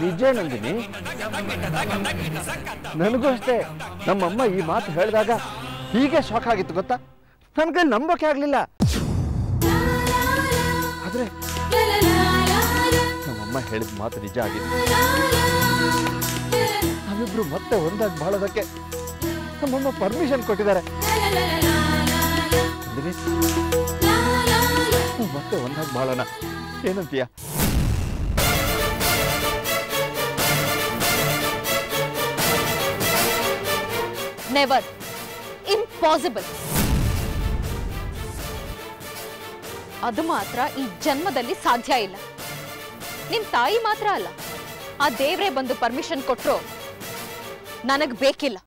ನಿಜ ನಂದಿನಿ, ನನಗೂ ಅಷ್ಟೇ. ನಮ್ಮಮ್ಮ ಈ ಮಾತು ಹೇಳಿದಾಗ ಹೀಗೆ ಶಾಕ್ ಆಗಿತ್ತು ಗೊತ್ತಾ. ನನ್ನ ಕೈ ನಂಬೋಕೆ ಆಗ್ಲಿಲ್ಲ. ಆದ್ರೆ ನಮ್ಮಮ್ಮ ಹೇಳಿದ ಮಾತು ನಿಜ ಆಗಿತ್ತು. ನಾವಿಬ್ರು ಮತ್ತೆ ಒಂದಾಗಿ ಬಾಳೋದಕ್ಕೆ ನಮ್ಮಮ್ಮ ಪರ್ಮಿಷನ್ ಕೊಟ್ಟಿದ್ದಾರೆ. ಮತ್ತೆ ಒಂದಾಗಿ ಬಾಳೋಣ, ಏನಂತೀಯ? Never, impossible. ಅದು ಮಾತ್ರ ಈ ಜನ್ಮದಲ್ಲಿ ಸಾಧ್ಯ ಇಲ್ಲ. ನಿಮ್ ತಾಯಿ ಮಾತ್ರ ಅಲ್ಲ, ಆ ದೇವ್ರೇ ಬಂದು ಪರ್ಮಿಷನ್ ಕೊಟ್ರು ನನಗ್ ಬೇಕಿಲ್ಲ.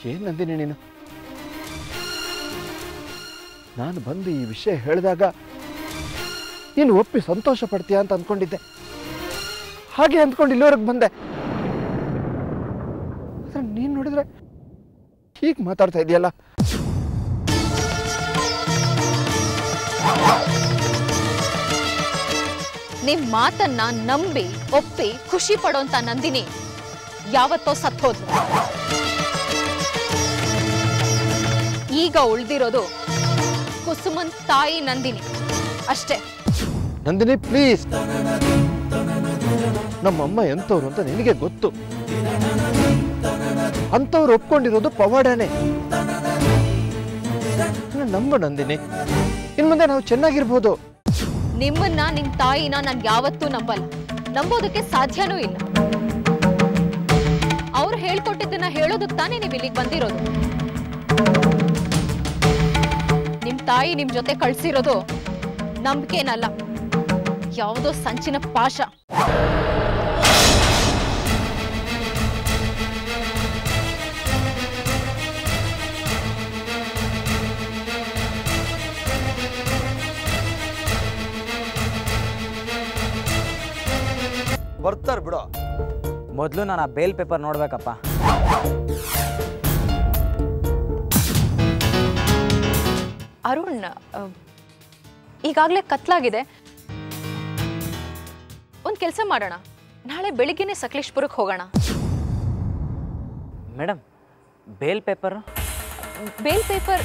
ಏನ್ ನಂದಿನಿ ನೀನು? ನಾನು ಬಂದು ಈ ವಿಷಯ ಹೇಳಿದಾಗ ನೀನು ಒಪ್ಪಿ ಸಂತೋಷ ಪಡ್ತೀಯ ಅಂತ ಅಂದ್ಕೊಂಡಿದ್ದೆ. ಹಾಗೆ ಅಂದ್ಕೊಂಡು ಇಲ್ಲಿವರೆಗೆ ಬಂದೆ. ನೀನ್ ನೋಡಿದ್ರೆ ಹೀಗೆ ಮಾತಾಡ್ತಾ ಇದೆಯಲ್ಲ. ನಿಮ್ ಮಾತನ್ನ ನಂಬಿ ಒಪ್ಪಿ ಖುಷಿ ಪಡೋಂತ ನಂದಿನಿ ಯಾವತ್ತೋ ಸತ್ತೋದ್ಲು. ಈಗ ಉಳ್ದಿರೋದು ಕುಸುಮನ್ ತಾಯಿ ನಂದಿನಿ ಅಷ್ಟೇ. ನಂದಿನಿ ಪ್ಲೀಸ್, ನಮ್ಮಮ್ಮ ಎಂತವ್ರು ಅಂತ ನಿನಗೆ ಗೊತ್ತು. ಅಂತವ್ರು ಒಪ್ಕೊಂಡಿರೋದು ಪವಾಡನೆ. ನಂಬ ನಂದಿನಿ, ಇನ್ ಮುಂದೆ ನಾವು ಚೆನ್ನಾಗಿರ್ಬೋದು. ನಿಮ್ಮನ್ನ ನಿಮ್ ತಾಯಿನ ನಾನು ಯಾವತ್ತೂ ನಂಬಲ್ಲ. ನಂಬೋದಕ್ಕೆ ಸಾಧ್ಯನೂ ಇಲ್ಲ. ಅವ್ರು ಹೇಳ್ಕೊಟ್ಟಿದ್ದನ್ನ ಹೇಳೋದಕ್ಕೆ ತಾನೇ ನೀವು ಇಲ್ಲಿಗೆ ಬಂದಿರೋದು. ನಿಮ್ ತಾಯಿ ನಿಮ್ ಜೊತೆ ಕಳ್ಸಿರೋದು ನಂಬಿಕೆನಲ್ಲ, ಯಾವುದೋ ಸಂಚಿನ ಪಾಶ. ಬರ್ತಾರ ಬಿಡು. ಮೊದಲು ನಾನು ಆ ಬೇಲ್ ಪೇಪರ್ ನೋಡ್ಬೇಕಪ್ಪ. ಅರುಣ್, ಈಗಾಗಲೇ ಕತ್ಲಾಗಿದೆ. ಒಂದ್ ಕೆಲಸ ಮಾಡೋಣ, ನಾಳೆ ಬೆಳಿಗ್ಗೆನೆ ಸಕಲೇಶ್ಪುರಕ್ಕೆ ಹೋಗೋಣ. Madam, bail paper bail paper